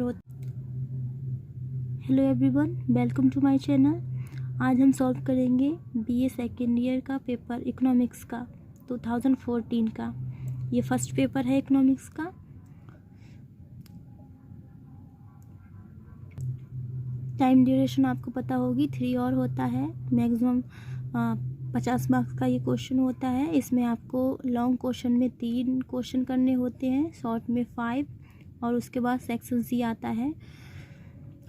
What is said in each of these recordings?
Hello everyone, welcome to my channel. आज हम solve करेंगे बीए सेकेंड ईयर का पेपर इकोनॉमिक्स का 2014 का। ये फर्स्ट पेपर है इकोनॉमिक्स का। टाइम ड्यूरेशन आपको पता होगी 3 और होता है। मैक्सिमम 50 मार्क्स का ये क्वेश्चन होता है। इसमें आपको लॉन्ग क्वेश्चन में 3 क्वेश्चन करने होते हैं, शॉर्ट में 5 और उसके बाद सेक्शन सी आता है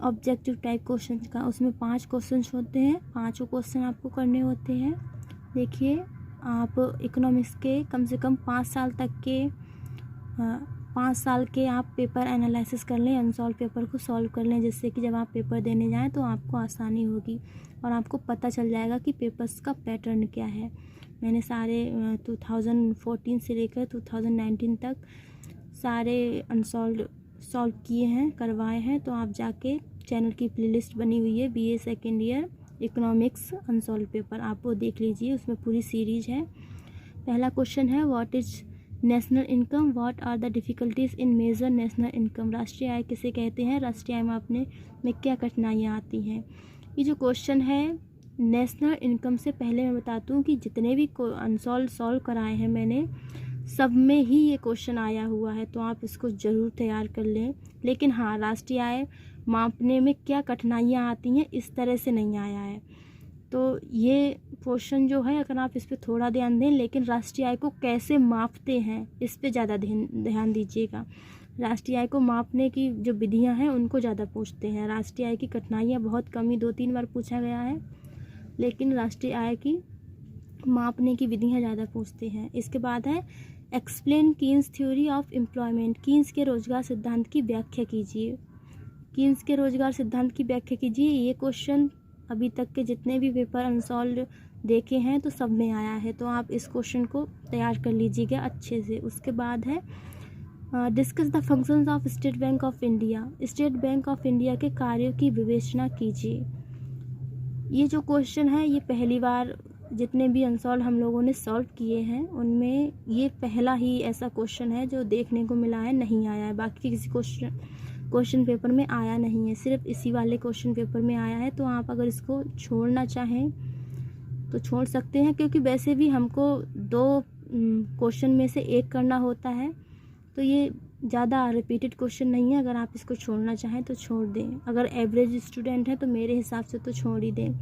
ऑब्जेक्टिव टाइप क्वेश्चन का। उसमें 5 क्वेश्चन होते हैं, 5 क्वेश्चन आपको करने होते हैं। देखिए, आप इकोनॉमिक्स के कम से कम 5 साल तक के 5 साल के आप पेपर एनालिसिस कर लें, अनसॉल्व पेपर को सॉल्व कर लें, जिससे कि जब आप पेपर देने जाएं तो आपको आसानी होगी और आपको पता चल जाएगा कि पेपर्स का पैटर्न क्या है। मैंने सारे 2014 से लेकर 2019 तक सारे सॉल्व किए हैं, करवाए हैं। तो आप जाके चैनल की प्लेलिस्ट बनी हुई है BA second year economics unsolve paper, आप वो देख लीजिए, उसमें पूरी सीरीज है। पहला क्वेश्चन है, what is national income, what are the difficulties in major national income. राष्ट्रीय आय किसे कहते हैं, राष्ट्रीय आय मापने में क्या कठिनाइयाँ आती हैं। ये जो क्वेश्चन है नेशनल इनकम से पहले मैं बताती हूँ कि जितने भी सॉल्व कराए हैं मैंने, सब में ही ये क्वेश्चन आया हुआ है, तो आप इसको ज़रूर तैयार कर लें। लेकिन हाँ, राष्ट्रीय आय मापने में क्या कठिनाइयाँ आती हैं इस तरह से नहीं आया है। तो ये क्वेश्चन जो है, अगर आप इस पर थोड़ा ध्यान दें, लेकिन राष्ट्रीय आय को कैसे मापते हैं इस पर ज़्यादा ध्यान दीजिएगा। राष्ट्रीय आय को मापने की जो विधियाँ हैं उनको ज़्यादा पूछते हैं। राष्ट्रीय आय की कठिनाइयाँ बहुत कम ही 2-3 बार पूछा गया है, लेकिन राष्ट्रीय आय की मापने की विधियाँ ज़्यादा पूछते हैं। इसके बाद है, explain Keynes theory of employment. Keynes के रोजगार सिद्धांत की व्याख्या कीजिए। कीन्स के रोजगार सिद्धांत की व्याख्या कीजिए। ये क्वेश्चन अभी तक के जितने भी पेपर अनसॉल्व देखे हैं तो सब में आया है, तो आप इस क्वेश्चन को तैयार कर लीजिएगा अच्छे से। उसके बाद है, discuss the functions of state bank of India. State bank of India के कार्यों की विवेचना कीजिए। ये जो क्वेश्चन है, ये पहली बार जितने भी अनसॉल्व हम लोगों ने सॉल्व किए हैं उनमें ये पहला ही ऐसा क्वेश्चन है जो देखने को मिला है, नहीं आया है। बाकी किसी क्वेश्चन पेपर में आया नहीं है, सिर्फ इसी वाले क्वेश्चन पेपर में आया है। तो आप अगर इसको छोड़ना चाहें तो छोड़ सकते हैं, क्योंकि वैसे भी हमको 2 क्वेश्चन में से एक करना होता है, तो ये ज़्यादा रिपीटेड क्वेश्चन नहीं है। अगर आप इसको छोड़ना चाहें तो छोड़ दें। अगर एवरेज स्टूडेंट है तो मेरे हिसाब से तो छोड़ ही दें।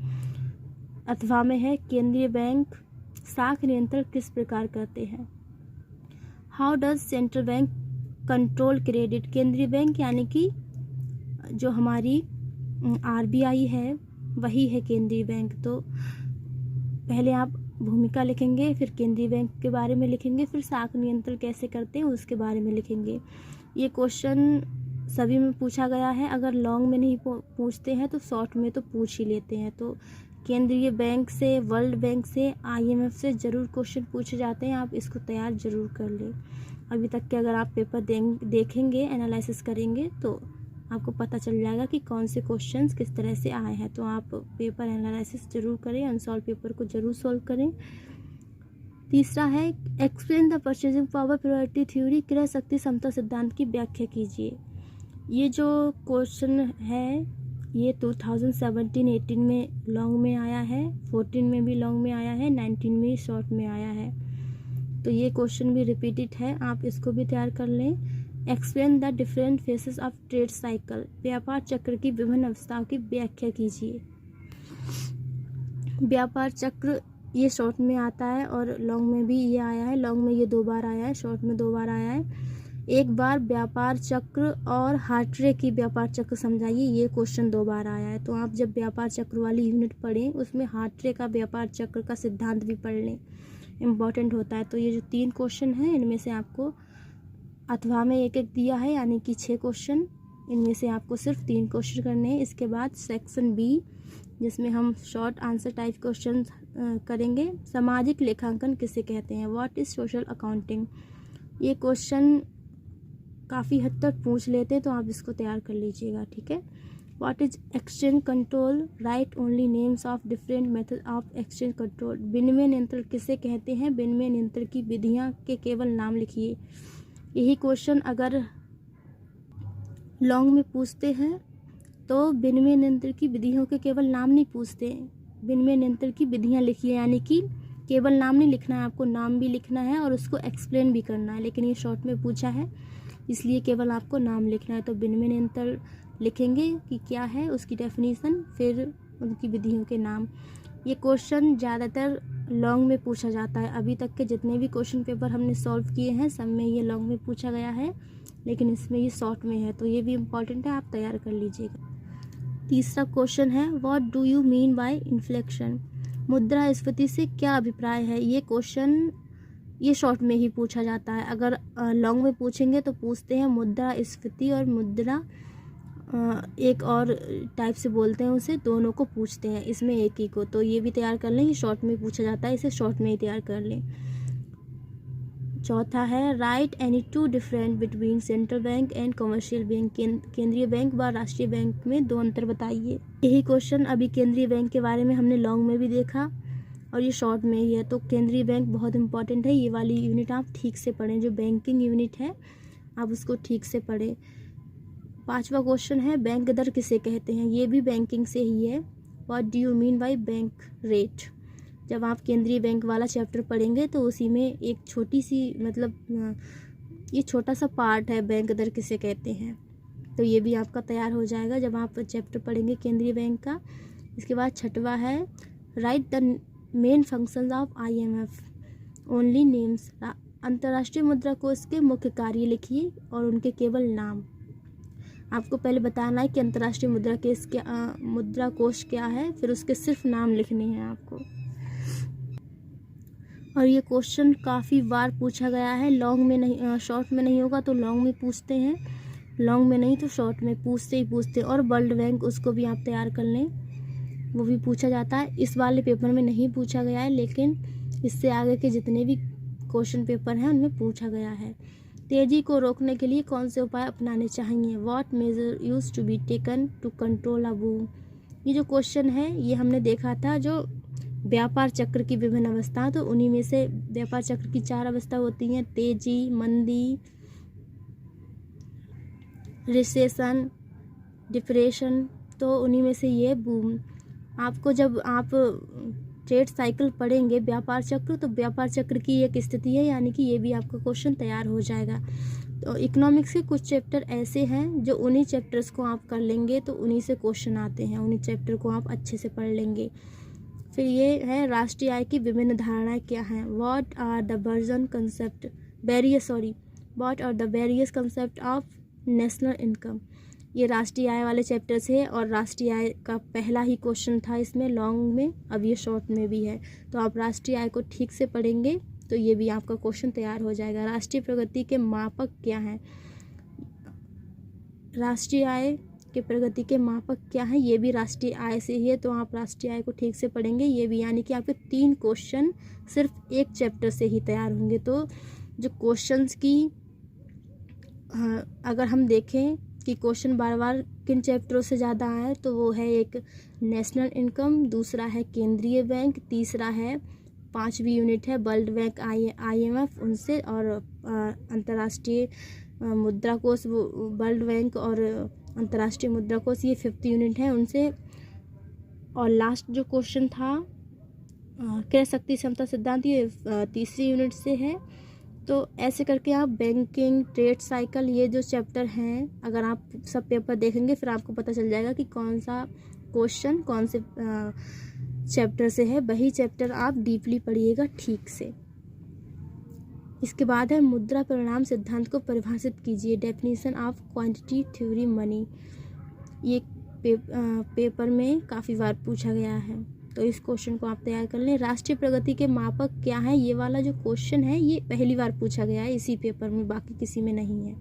अथवा में है, केंद्रीय बैंक साख नियंत्रण किस प्रकार करते हैं। How does central bank control credit. केंद्रीय बैंक यानी कि जो हमारी आरबीआई है वही है केंद्रीय बैंक। तो पहले आप भूमिका लिखेंगे, फिर केंद्रीय बैंक के बारे में लिखेंगे, फिर साख नियंत्रण कैसे करते हैं उसके बारे में लिखेंगे। ये क्वेश्चन सभी में पूछा गया है। अगर लॉन्ग में नहीं पूछते हैं तो शॉर्ट में तो पूछ ही लेते हैं। तो केंद्रीय बैंक से, वर्ल्ड बैंक से, आईएमएफ से ज़रूर क्वेश्चन पूछे जाते हैं। आप इसको तैयार ज़रूर कर लें। अभी तक के अगर आप पेपर देखेंगे, एनालिसिस करेंगे, तो आपको पता चल जाएगा कि कौन से क्वेश्चंस किस तरह से आए हैं। तो आप पेपर एनालिसिस ज़रूर करें, अनसॉल्व पेपर को ज़रूर सॉल्व करें। तीसरा है, explain the purchasing power priority theory. क्रय शक्ति समता सिद्धांत की व्याख्या कीजिए। ये जो क्वेश्चन है ये 2017-18 में लॉन्ग में आया है, 14 में भी लॉन्ग में आया है, 19 में शॉर्ट में आया है। तो ये क्वेश्चन भी रिपीटेड है, आप इसको भी तैयार कर लें। Explain the different phases of trade cycle. व्यापार चक्र की विभिन्न अवस्थाओं की व्याख्या कीजिए। व्यापार चक्र ये शॉर्ट में आता है और लॉन्ग में भी ये आया है। लॉन्ग में ये 2 बार आया है, शॉर्ट में 2 बार आया है। एक बार व्यापार चक्र और हार्ट्रे की व्यापार चक्र समझाइए, ये क्वेश्चन 2 बार आया है। तो आप जब व्यापार चक्र वाली यूनिट पढ़ें उसमें हार्ट्रे का व्यापार चक्र का सिद्धांत भी पढ़ लें, इम्पॉर्टेंट होता है। तो ये जो 3 क्वेश्चन हैं इनमें से आपको अथवा में 1-1 दिया है, यानी कि 6 क्वेश्चन, इनमें से आपको सिर्फ 3 क्वेश्चन करने हैं। इसके बाद सेक्शन बी, जिसमें हम शॉर्ट आंसर टाइप क्वेश्चन करेंगे। सामाजिक लेखांकन किसे कहते हैं, व्हाट इज़ सोशल अकाउंटिंग। ये क्वेश्चन काफ़ी हद तक पूछ लेते हैं, तो आप इसको तैयार कर लीजिएगा, ठीक है। What is exchange control, right only names of different method of exchange control. विनिमय नियंत्रण किसे कहते हैं, विनिमय नियंत्रण की विधियाँ के केवल नाम लिखिए। यही क्वेश्चन अगर लॉन्ग में पूछते हैं तो विनिमय नियंत्रण की विधियों के केवल नाम नहीं पूछते हैं, विनिमय नियंत्रण की विधियाँ लिखिए, यानी कि केवल नाम नहीं लिखना है, आपको नाम भी लिखना है और उसको एक्सप्लेन भी करना है। लेकिन ये शॉर्ट में पूछा है इसलिए केवल आपको नाम लिखना है। तो विनिमय नियंत्रण लिखेंगे कि क्या है, उसकी डेफिनेशन, फिर उनकी विधियों के नाम। ये क्वेश्चन ज़्यादातर लॉन्ग में पूछा जाता है। अभी तक के जितने भी क्वेश्चन पेपर हमने सॉल्व किए हैं सब में ये लॉन्ग में पूछा गया है, लेकिन इसमें ये शॉर्ट में है, तो ये भी इम्पॉर्टेंट है, आप तैयार कर लीजिएगा। तीसरा क्वेश्चन है what do you mean by inflection, मुद्रास्फीति से क्या अभिप्राय है। ये क्वेश्चन ये शॉर्ट में ही पूछा जाता है। अगर लॉन्ग में पूछेंगे तो पूछते हैं मुद्रास्फीति और मुद्रा एक और टाइप से बोलते हैं उसे, दोनों को पूछते हैं, इसमें एक ही को। तो ये भी तैयार कर लें, ये शॉर्ट में पूछा जाता है, इसे शॉर्ट में ही तैयार कर लें। चौथा है right any two different between central bank and commercial bank, केंद्रीय बैंक व राष्ट्रीय बैंक में दो अंतर बताइए। यही क्वेश्चन अभी केंद्रीय बैंक के बारे में हमने लॉन्ग में भी देखा और ये शॉर्ट में ही है। तो केंद्रीय बैंक बहुत इंपॉर्टेंट है, ये वाली यूनिट आप ठीक से पढ़ें, जो बैंकिंग यूनिट है आप उसको ठीक से पढ़ें। पांचवा क्वेश्चन है बैंक दर किसे कहते हैं, ये भी बैंकिंग से ही है। What do you mean by bank rate, जब आप केंद्रीय बैंक वाला चैप्टर पढ़ेंगे तो उसी में एक छोटी सी मतलब ये छोटा सा पार्ट है बैंक दर किसे कहते हैं, तो ये भी आपका तैयार हो जाएगा जब आप चैप्टर पढ़ेंगे केंद्रीय बैंक का। इसके बाद छठवा है right the main functions of IMF only names, अंतर्राष्ट्रीय मुद्रा कोष के मुख्य कार्य लिखिए और उनके केवल नाम। आपको पहले बताना है कि अंतर्राष्ट्रीय मुद्रा कोष क्या है, फिर उसके सिर्फ नाम लिखने हैं आपको। और ये क्वेश्चन काफ़ी बार पूछा गया है, लॉन्ग में नहीं, शॉर्ट में नहीं होगा तो लॉन्ग में पूछते हैं, लॉन्ग में नहीं तो शॉर्ट में पूछते ही पूछते। और वर्ल्ड बैंक उसको भी आप तैयार कर लें, वो भी पूछा जाता है। इस वाले पेपर में नहीं पूछा गया है, लेकिन इससे आगे के जितने भी क्वेश्चन पेपर हैं उनमें पूछा गया है। तेजी को रोकने के लिए कौन से उपाय अपनाने चाहिए, what major use to be taken to control a boom. ये जो क्वेश्चन है ये हमने देखा था, जो व्यापार चक्र की विभिन्न अवस्था, तो उन्हीं में से व्यापार चक्र की 4 अवस्था होती हैं, तेजी, मंदी, रिसेशन, डिप्रेशन, तो उन्हीं में से ये बूम। आपको जब आप ट्रेड साइकिल पढ़ेंगे व्यापार चक्र, तो व्यापार चक्र की एक स्थिति है, यानी कि ये भी आपका क्वेश्चन तैयार हो जाएगा। तो इकोनॉमिक्स के कुछ चैप्टर ऐसे हैं जो उन्हीं चैप्टर्स को आप कर लेंगे तो उन्हीं से क्वेश्चन आते हैं, उन्हीं चैप्टर को आप अच्छे से पढ़ लेंगे। फिर ये है राष्ट्रीय आय की विभिन्न धारणाएं क्या हैं, what are the various concept of national income. ये राष्ट्रीय आय वाले चैप्टर से है और राष्ट्रीय आय का पहला ही क्वेश्चन था इसमें लॉन्ग में, अब ये शॉर्ट में भी है। तो आप राष्ट्रीय आय को ठीक से पढ़ेंगे तो ये भी आपका क्वेश्चन तैयार हो जाएगा। राष्ट्रीय प्रगति के मापक क्या हैं, राष्ट्रीय आय के प्रगति के मापक क्या हैं, ये भी राष्ट्रीय आय से ही है, तो आप राष्ट्रीय आय को ठीक से पढ़ेंगे। ये भी यानी कि आपके 3 क्वेश्चन सिर्फ एक चैप्टर से ही तैयार होंगे। तो जो क्वेश्चंस की अगर हम देखें कि क्वेश्चन बार बार किन चैप्टरों से ज़्यादा आए, तो वो है एक नेशनल इनकम, दूसरा है केंद्रीय बैंक, तीसरा है 5वीं यूनिट है वर्ल्ड बैंक IMF उनसे, और अंतर्राष्ट्रीय मुद्रा कोष वर्ल्ड बैंक और अंतर्राष्ट्रीय मुद्रा कोष ये 5th यूनिट है उनसे। और लास्ट जो क्वेश्चन था क्रय शक्ति क्षमता सिद्धांत, ये 3री यूनिट से है। तो ऐसे करके आप बैंकिंग, ट्रेड साइकिल, ये जो चैप्टर हैं अगर आप सब पेपर देखेंगे फिर आपको पता चल जाएगा कि कौन सा क्वेश्चन कौन से चैप्टर से है, वही चैप्टर आप डीपली पढ़िएगा ठीक से। इसके बाद है मुद्रा परिणाम सिद्धांत को परिभाषित कीजिए, definition of quantity theory money. ये पेपर में काफ़ी बार पूछा गया है, तो इस क्वेश्चन को आप तैयार कर लें। राष्ट्रीय प्रगति के मापक क्या है, ये वाला जो क्वेश्चन है ये पहली बार पूछा गया है इसी पेपर में, बाकी किसी में नहीं है,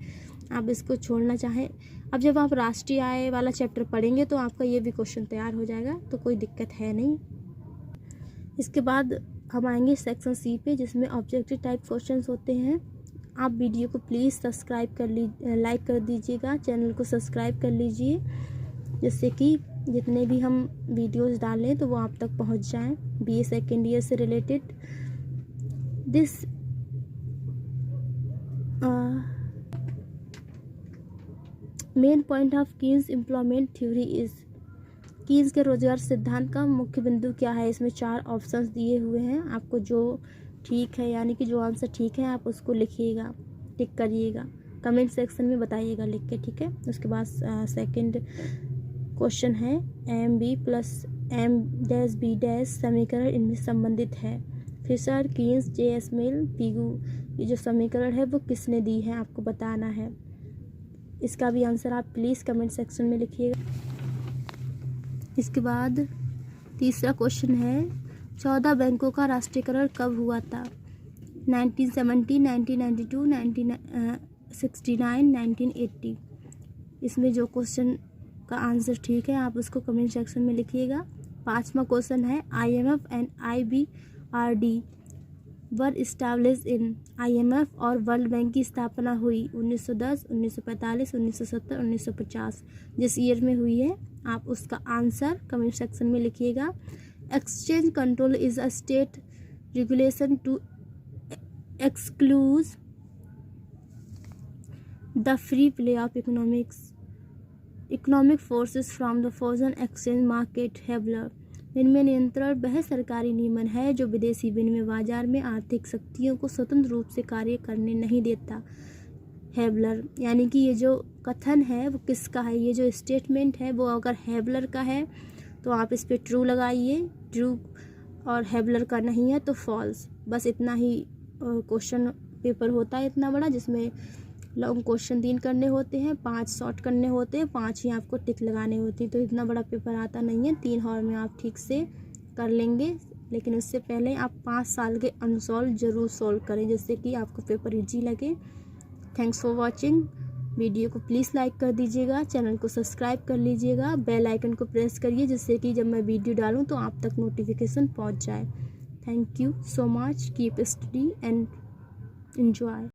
आप इसको छोड़ना चाहें। अब जब आप राष्ट्रीय आय वाला चैप्टर पढ़ेंगे तो आपका ये भी क्वेश्चन तैयार हो जाएगा, तो कोई दिक्कत है नहीं। इसके बाद हम आएंगे सेक्शन सी पे, जिसमें ऑब्जेक्टिव टाइप क्वेश्चंस होते हैं। आप वीडियो को प्लीज़ लाइक कर दीजिएगा, चैनल को सब्सक्राइब कर लीजिए, जिससे कि जितने भी हम वीडियोस डालें तो वो आप तक पहुंच जाएं। BA सेकेंड ईयर से related main point of Keynes employment theory is, Keynes के रोजगार सिद्धांत का मुख्य बिंदु क्या है। इसमें 4 ऑप्शंस दिए हुए हैं, आपको जो ठीक है यानी कि जो आंसर ठीक है आप उसको लिखिएगा, टिक करिएगा, कमेंट सेक्शन में बताइएगा लिख के, ठीक है। उसके बाद सेकंड क्वेश्चन है M B plus M dash B dash समीकरण इनमें संबंधित है। Fisher, Keynes, J S Mill, Pigou, ये जो समीकरण है वो किसने दी है आपको बताना है। इसका भी आंसर आप प्लीज़ कमेंट सेक्शन में लिखिएगा। इसके बाद तीसरा क्वेश्चन है 14 बैंकों का राष्ट्रीयकरण कब हुआ था। 1970, 1992, 1969, 1980। इसमें जो क्वेश्चन का आंसर ठीक है आप उसको कमेंट सेक्शन में लिखिएगा। 5वां क्वेश्चन है IMF and IBRD were established in. IMF और वर्ल्ड बैंक की स्थापना हुई 1910, 1945, 1970, 1950। जिस ईयर में हुई है आप उसका आंसर कमेंट सेक्शन में लिखिएगा। Exchange control is a state regulation to exclude the free play of economic forces from the foreign exchange market. Haberler, विनिमय नियंत्रण वह सरकारी नियमन है जो विदेशी विनिमय बाजार में आर्थिक शक्तियों को स्वतंत्र रूप से कार्य करने नहीं देता। हैवलर, यानी कि ये जो कथन है वो किसका है, ये जो स्टेटमेंट है वो अगर हैवलर का है तो आप इस पर ट्रू लगाइए, ट्रू, और हैवलर का नहीं है तो फॉल्स। बस इतना ही क्वेश्चन पेपर होता है इतना बड़ा, जिसमें लॉन्ग क्वेश्चन 3 करने होते हैं, 5 शॉर्ट करने होते हैं, 5 ही आपको टिक लगाने होती है। तो इतना बड़ा पेपर आता नहीं है, 3 हॉर में आप ठीक से कर लेंगे। लेकिन उससे पहले आप 5 साल के अनसॉल्व ज़रूर सॉल्व करें जिससे कि आपको पेपर इजी लगे। Thanks for watching. वीडियो को प्लीज़ लाइक कर दीजिएगा, चैनल को सब्सक्राइब कर लीजिएगा, बेल आइकन को प्रेस करिए जिससे कि जब मैं वीडियो डालूँ तो आप तक नोटिफिकेशन पहुँच जाए। Thank you so much, keep study and enjoy।